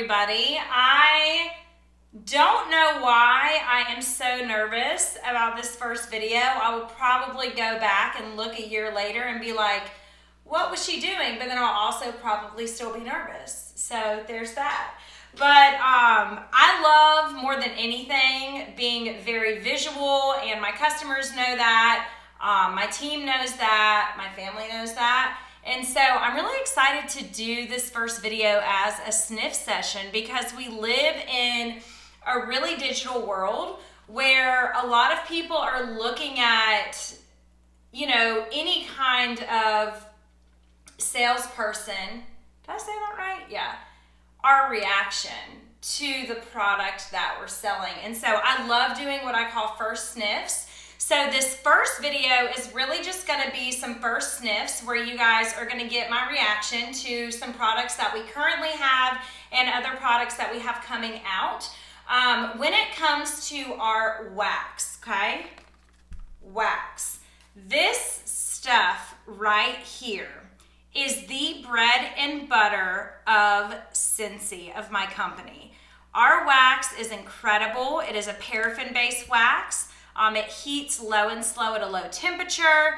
everybody. I don't know why I am so nervous about this first video. I will probably go back and look a year later and be like, what was she doing? But then I'll also probably still be nervous. So there's that. But I love, more than anything, being very visual, and my customers know that. My team knows that. My family knows that. And so I'm really excited to do this first video as a sniff session because we live in a really digital world where a lot of people are looking at, you know, any kind of salesperson. Did I say that right? Yeah. Our reaction to the product that we're selling. And so I love doing what I call first sniffs. So this first video is really just going to be some first sniffs where you guys are going to get my reaction to some products that we currently have and other products that we have coming out. When it comes to our wax, okay? Wax. This stuff right here is the bread and butter of Scentsy, of my company. Our wax is incredible. It is a paraffin-based wax. It heats low and slow at a low temperature.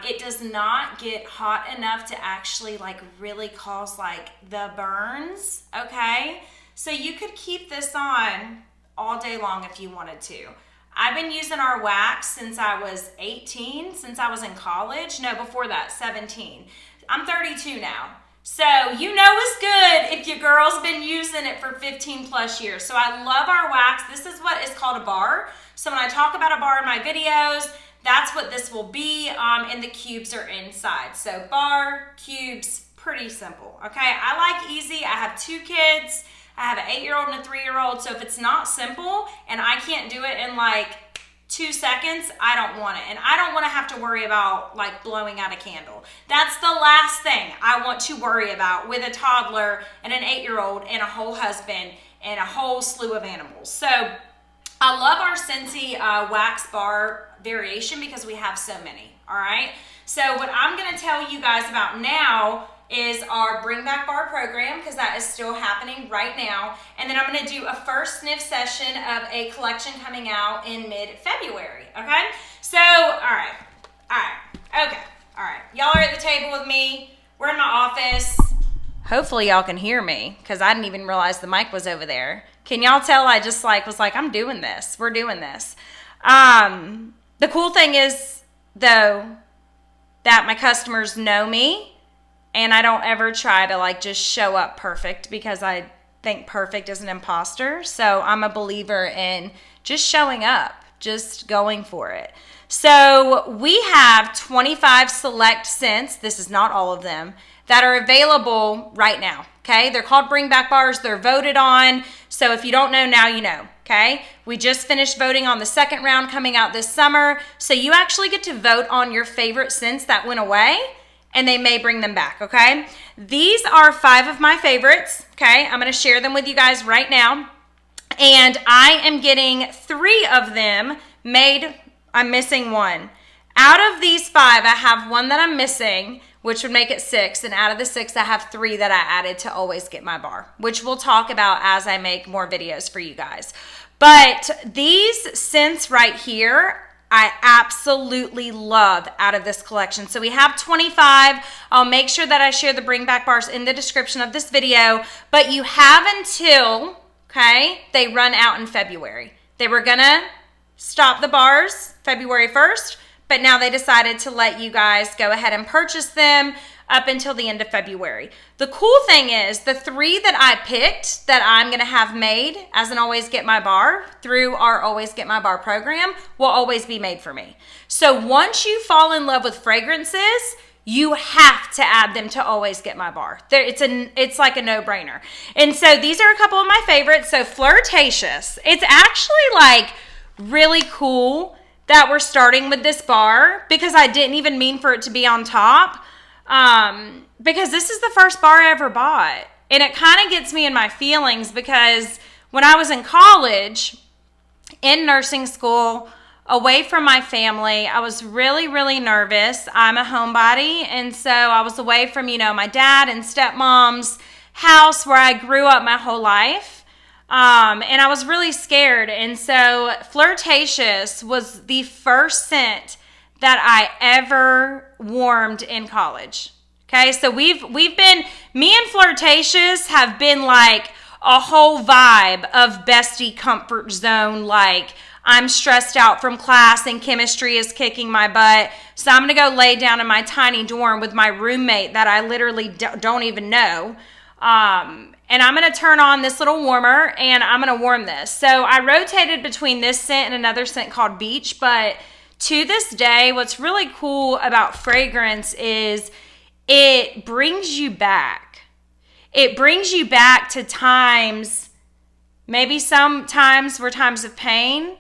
It does not get hot enough to actually like really cause like the burns, okay? So you could keep this on all day long if you wanted to. I've been using our wax since I was 18, since I was in college. No, before that, 17. I'm 32 now. So you know it's good if your girl's been using it for 15 plus years. So I love our wax. This is what is called a bar. So when I talk about a bar in my videos, that's what this will be, and the cubes are inside. So bar, cubes, pretty simple, okay? I like easy. I have 2 kids. I have an 8-year-old and a 3-year-old. So if it's not simple and I can't do it in like 2 seconds, I don't want it. And I don't want to have to worry about like blowing out a candle. That's the last thing I want to worry about with a toddler and an 8-year-old and a whole husband and a whole slew of animals. So I love our Scentsy wax bar variation because we have so many, all right? So what I'm gonna tell you guys about now is our Bring Back Bar program, because that is still happening right now. And then I'm gonna do a first sniff session of a collection coming out in mid-February, okay? So, all right, okay. Y'all are at the table with me. We're in my office. Hopefully y'all can hear me, because I didn't even realize the mic was over there. Can y'all tell I just like was like, I'm doing this. We're doing this. The cool thing is, though, that my customers know me. And I don't ever try to like just show up perfect because I think perfect is an imposter. So I'm a believer in just showing up, just going for it. So we have 25 select scents. This is not all of them that are available right now. Okay. They're called Bring Back Bars. They're voted on. So if you don't know now, you know. Okay. We just finished voting on the second round coming out this summer. So you actually get to vote on your favorite scents that went away, and they may bring them back, okay? These are 5 of my favorites, okay? I'm gonna share them with you guys right now. And I am getting 3 of them made. I'm missing 1. Out of these 5, I have 1 that I'm missing, which would make it 6. And out of the 6, I have 3 that I added to always get my bar, which we'll talk about as I make more videos for you guys. But these scents right here, I absolutely love out of this collection. So we have 25. I'll make sure that I share the Bring Back Bars in the description of this video, but you have until, okay, they run out in February. They were gonna stop the bars February 1st, but now they decided to let you guys go ahead and purchase them up until the end of February. The cool thing is the 3 that I picked that I'm going to have made as an Always Get My Bar through our Always Get My Bar program will always be made for me. So once you fall in love with fragrances, you have to add them to Always Get My Bar. It's like a no-brainer. And so these are a couple of my favorites. So Flirtatious. It's actually like really cool that we're starting with this bar because I didn't even mean for it to be on top. Because this is the first bar I ever bought. And it kind of gets me in my feelings because when I was in college, in nursing school, away from my family, I was really, really nervous. I'm a homebody. And so I was away from, my dad and stepmoms house where I grew up my whole life. And I was really scared. And so Flirtatious was the first scent that I ever warmed in college. Okay, so we've been, me and Flirtatious have been like a whole vibe of bestie comfort zone. Like, I'm stressed out from class and chemistry is kicking my butt. So I'm going to go lay down in my tiny dorm with my roommate that I literally don't even know. And I'm going to turn on this little warmer and I'm going to warm this. So I rotated between this scent and another scent called Beach. But to this day, what's really cool about fragrance is it brings you back. It brings you back to times, maybe sometimes were times of pain,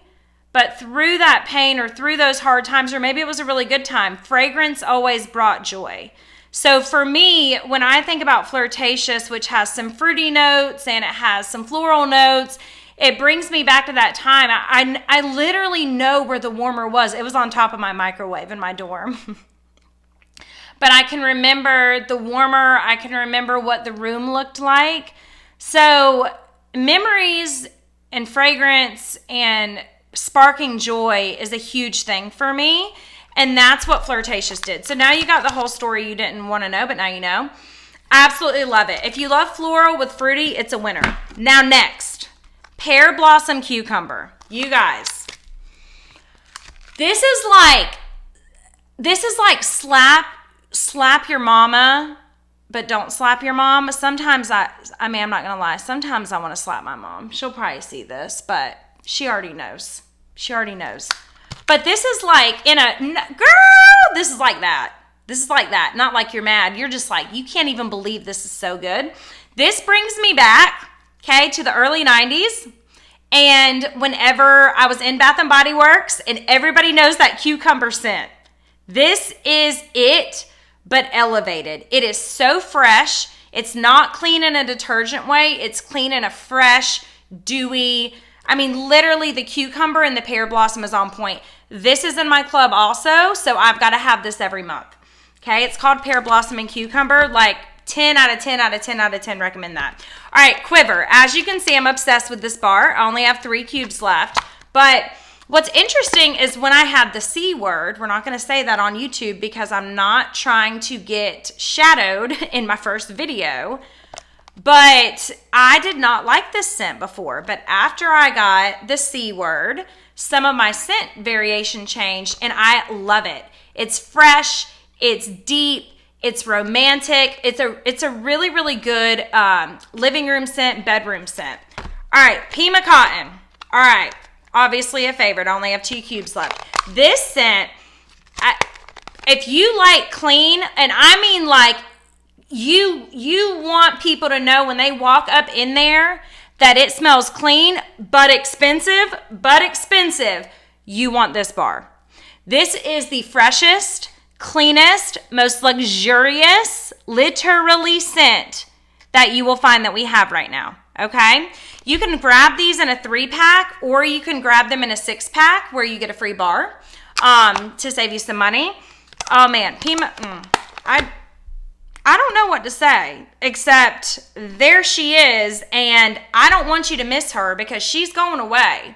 but through that pain or through those hard times, or maybe it was a really good time, fragrance always brought joy. So for me, when I think about Flirtatious, which has some fruity notes and it has some floral notes, it brings me back to that time. I literally know where the warmer was. It was on top of my microwave in my dorm. But I can remember the warmer. I can remember what the room looked like. So memories and fragrance and sparking joy is a huge thing for me. And that's what Flirtatious did. So now you got the whole story you didn't want to know, but now you know. I absolutely love it. If you love floral with fruity, it's a winner. Now next, Pear Blossom Cucumber. You guys, this is like slap your mama, but don't slap your mom. Sometimes I mean, I'm not going to lie. Sometimes I want to slap my mom. She'll probably see this, but she already knows. She already knows. But this is like girl, this is like that. This is like that. Not like you're mad. You're just like, you can't even believe this is so good. This brings me back, okay, to the early 90s. And whenever I was in Bath & Body Works, and everybody knows that cucumber scent. This is it, but elevated. It is so fresh. It's not clean in a detergent way. It's clean in a fresh, dewy, I mean, literally the cucumber and the pear blossom is on point. This is in my club also, so I've got to have this every month. Okay, it's called Pear Blossom and Cucumber. Like 10 out of 10 out of 10 out of 10, recommend that. All right, Quiver. As you can see, I'm obsessed with this bar. I only have 3 cubes left. But what's interesting is when I had the C word, we're not going to say that on YouTube because I'm not trying to get shadowed in my first video. But I did not like this scent before. But after I got the C word, some of my scent variation changed, and I love it. It's fresh, it's deep, it's romantic. It's a really, really good living room scent, bedroom scent. All right, Pima Cotton. All right, obviously a favorite. I only have 2 cubes left. This scent, if you like clean, and I mean like you want people to know when they walk up in there that it smells clean but expensive, you want this bar. This is the freshest, cleanest, most luxurious, literally scent that you will find that we have right now, okay? You can grab these in a 3-pack or you can grab them in a 6-pack where you get a free bar to save you some money. Oh man, Pima, I don't know what to say, except there she is, and I don't want you to miss her because she's going away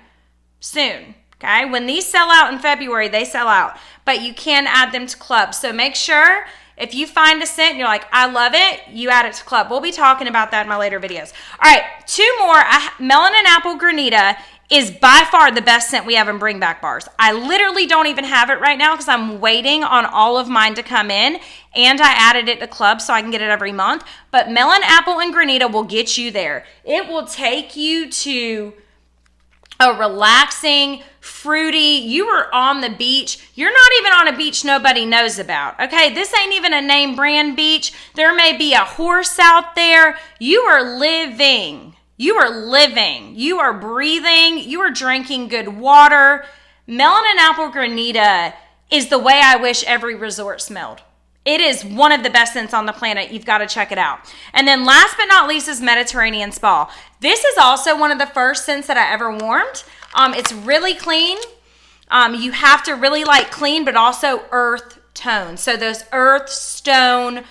soon, okay? When these sell out in February, they sell out, but you can add them to club. So make sure if you find a scent and you're like, I love it, you add it to club. We'll be talking about that in my later videos. All right, 2 more. Melon and Apple Granita is by far the best scent we have in Bring Back bars. I literally don't even have it right now because I'm waiting on all of mine to come in, and I added it to club so I can get it every month. But Melon, Apple, and Granita will get you there. It will take you to a relaxing, fruity, you are on the beach. You're not even on a beach nobody knows about, okay? This ain't even a name brand beach. There may be a horse out there. You are living. You are living, you are breathing, you are drinking good water. Melon and Apple Granita is the way I wish every resort smelled. It is one of the best scents on the planet. You've got to check it out. And then last but not least is Mediterranean Spa. This is also one of the first scents that I ever warmed. It's really clean. You have to really like clean, but also earth tone. So those earth, stone,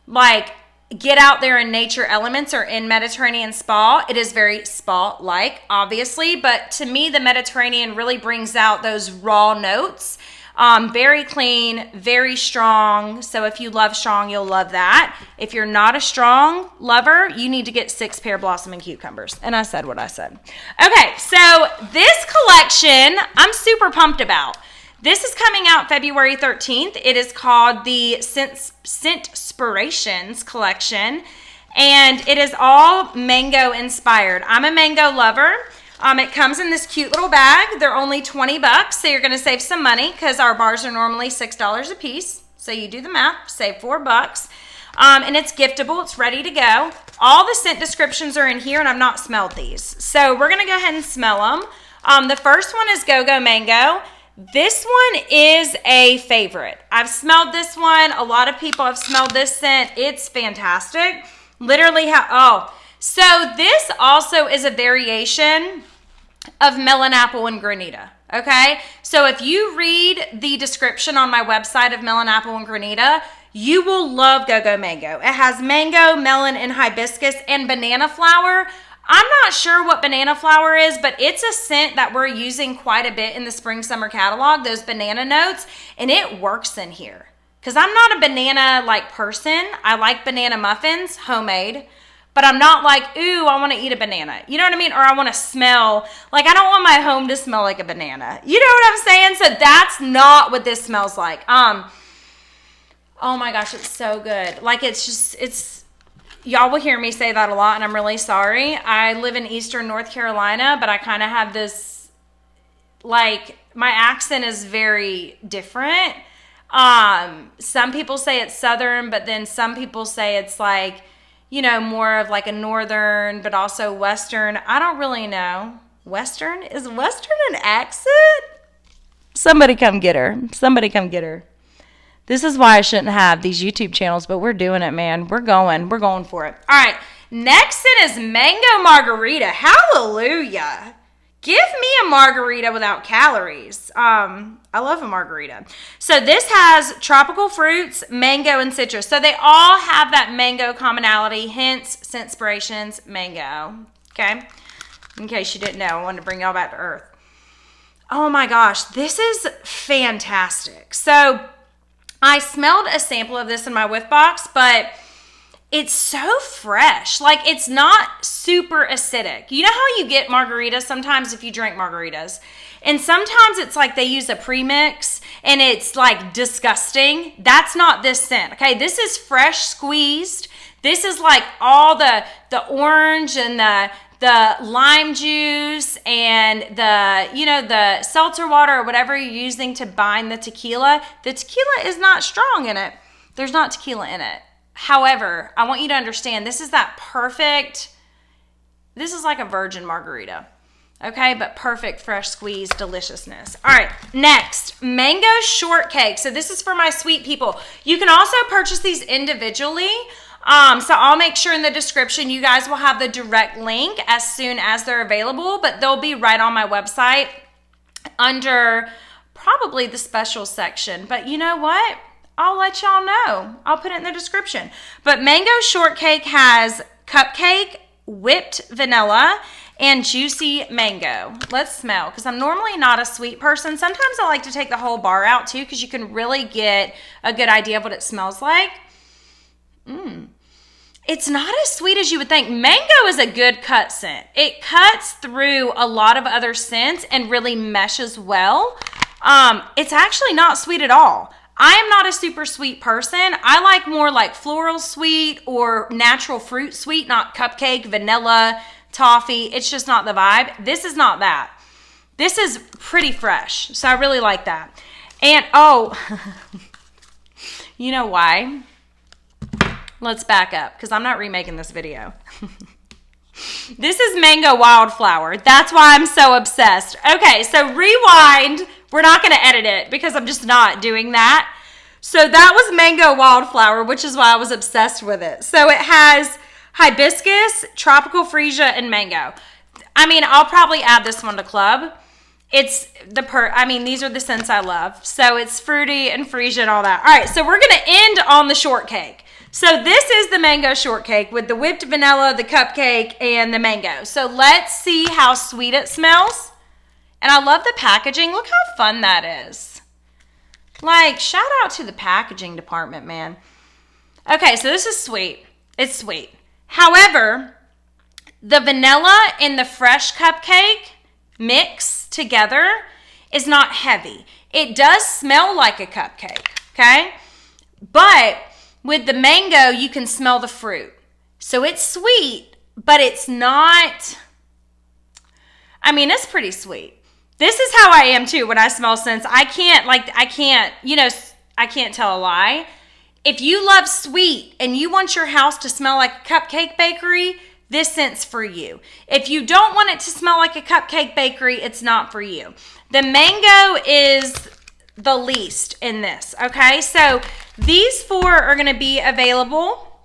like get out there in nature elements or in Mediterranean spa. It is very spa-like, obviously, but to me, the Mediterranean really brings out those raw notes. Very clean, very strong. So if you love strong, you'll love that. If you're not a strong lover, you need to get 6 pear blossom and cucumbers. And I said what I said. Okay, so this collection, I'm super pumped about. This is coming out February 13th. It is called the Scent-Spirations collection, and it is all mango inspired. I'm a mango lover. It comes in this cute little bag. They're only 20 bucks, so you're gonna save some money because our bars are normally $6 a piece. So you do the math, save 4 bucks. And it's giftable, it's ready to go. All the scent descriptions are in here, and I've not smelled these. So we're gonna go ahead and smell them. The first one is Go-Go Mango. This one is a favorite. I've smelled this one. A lot of people have smelled this scent. It's fantastic. Literally so this also is a variation of melon apple and granita. Okay, so if you read the description on my website of melon apple and granita, you will love Go-Go Mango. It has mango, melon, and hibiscus and banana flower. I'm not sure what banana flower is, but it's a scent that we're using quite a bit in the spring summer catalog, those banana notes, and it works in here. Because I'm not a banana like person. I like banana muffins, homemade, but I'm not like, ooh, I want to eat a banana. You know what I mean? Or I want to smell, like I don't want my home to smell like a banana. You know what I'm saying? So that's not what this smells like. Oh my gosh, it's so good. Like y'all will hear me say that a lot, and I'm really sorry. I live in Eastern North Carolina, but I kind of have this, like, my accent is very different. Some people say it's Southern, but then some people say it's like, you know, more of like a Northern, but also Western. I don't really know. Western? Is Western an accent? Somebody come get her. Somebody come get her. This is why I shouldn't have these YouTube channels, but we're doing it, man. We're going for it. All right, next scent is Mango Margarita. Hallelujah. Give me a margarita without calories. I love a margarita. So this has tropical fruits, mango, and citrus. So they all have that mango commonality, hence Scentspirations mango. Okay, in case you didn't know, I wanted to bring y'all back to earth. Oh my gosh, this is fantastic. So I smelled a sample of this in my whiff box, but it's so fresh. Like, it's not super acidic. You know how you get margaritas sometimes if you drink margaritas? And sometimes it's like they use a premix and it's like disgusting. That's not this scent, okay? This is fresh squeezed. This is like all the orange and the lime juice and the seltzer water or whatever you're using to bind the tequila. The tequila is not strong in it. There's not tequila in it. However, I want you to understand this is like a virgin margarita. Okay, but perfect fresh squeezed deliciousness. All right, next, mango shortcake. So this is for my sweet people. You can also purchase these individually. So I'll make sure in the description you guys will have the direct link as soon as they're available, but they'll be right on my website under probably the special section. But you know what? I'll let y'all know. I'll put it in the description. But mango shortcake has cupcake, whipped vanilla, and juicy mango. Let's smell, because I'm normally not a sweet person. Sometimes I like to take the whole bar out too, because you can really get a good idea of what it smells like. It's not as sweet as you would think. Mango is a good cut scent. It cuts through a lot of other scents and really meshes well. It's actually not sweet at all. I am not a super sweet person. I like more like floral sweet or natural fruit sweet, not cupcake, vanilla, toffee. It's just not the vibe. This is not that. This is pretty fresh, so I really like that. And you know why? Let's back up, because I'm not remaking this video. This is Mango Wildflower. That's why I'm so obsessed. Okay, so rewind. We're not going to edit it because I'm just not doing that. So that was Mango Wildflower, which is why I was obsessed with it. So it has hibiscus, tropical freesia, and mango. I mean, I'll probably add this one to club. It's these are the scents I love. So it's fruity and freesia and all that. All right, so we're going to end on the shortcake. So this is the mango shortcake with the whipped vanilla, the cupcake, and the mango. So let's see how sweet it smells. And I love the packaging. Look how fun that is. Like, shout out to the packaging department, man. Okay, so this is sweet. It's sweet. However, the vanilla and the fresh cupcake mix together is not heavy. It does smell like a cupcake, okay? But with the mango, you can smell the fruit. So it's sweet, but it's not, I mean, it's pretty sweet. This is how I am too when I smell scents. I can't tell a lie. If you love sweet and you want your house to smell like a cupcake bakery, this scent's for you. If you don't want it to smell like a cupcake bakery, it's not for you. The mango is the least in this, okay? So these 4 are gonna be available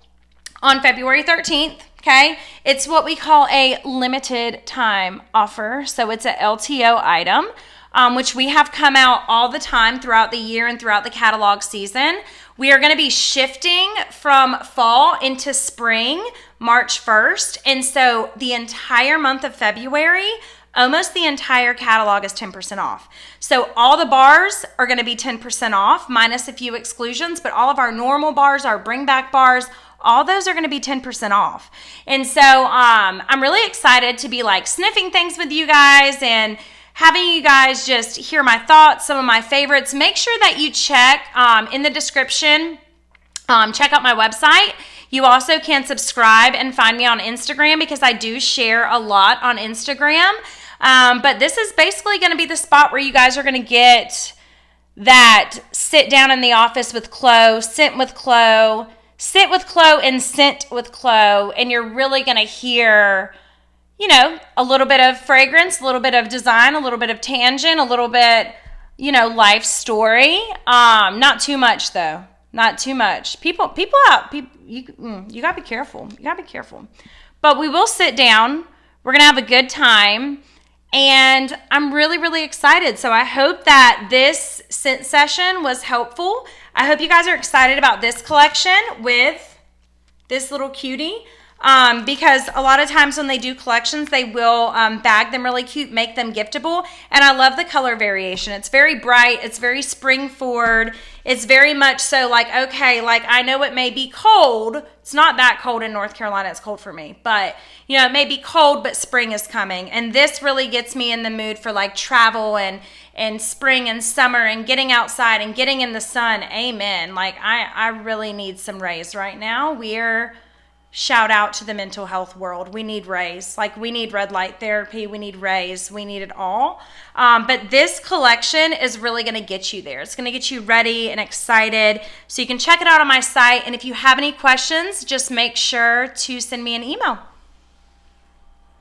on February 13th, okay? It's what we call a limited time offer. So it's a LTO item, which we have come out all the time throughout the year and throughout the catalog season. We are gonna be shifting from fall into spring, March 1st. And so the entire month of February, almost the entire catalog is 10% off. So all the bars are gonna be 10% off, minus a few exclusions, but all of our normal bars, our bring back bars, all those are gonna be 10% off. And so I'm really excited to be like sniffing things with you guys and having you guys just hear my thoughts, some of my favorites. Make sure that you check in the description, check out my website. You also can subscribe and find me on Instagram because I do share a lot on Instagram. But this is basically going to be the spot where you guys are going to get that sit down in the office with Chlo, sit with Chlo, and scent with Chlo. And you're really going to hear, you know, a little bit of fragrance, a little bit of design, a little bit of tangent, a little bit, you know, life story. Not too much though. Not too much. You gotta be careful. You gotta be careful. But we will sit down. We're gonna have a good time. And I'm really, really excited. So I hope that this scent session was helpful. I hope you guys are excited about this collection with this little cutie. Because a lot of times when they do collections, they will bag them really cute, make them giftable. And I love the color variation. It's very bright. It's very spring forward. It's very much so like, okay, like I know it may be cold. It's not that cold in North Carolina. It's cold for me. But, you know, it may be cold, but spring is coming. And this really gets me in the mood for like travel and spring and summer and getting outside and getting in the sun. Amen. Like I really need some rays right now. Shout out to the mental health world. We need rays. Like we need red light therapy. We need rays. We need it all. But this collection is really going to get you there. It's going to get you ready and excited. So you can check it out on my site. And if you have any questions, just make sure to send me an email.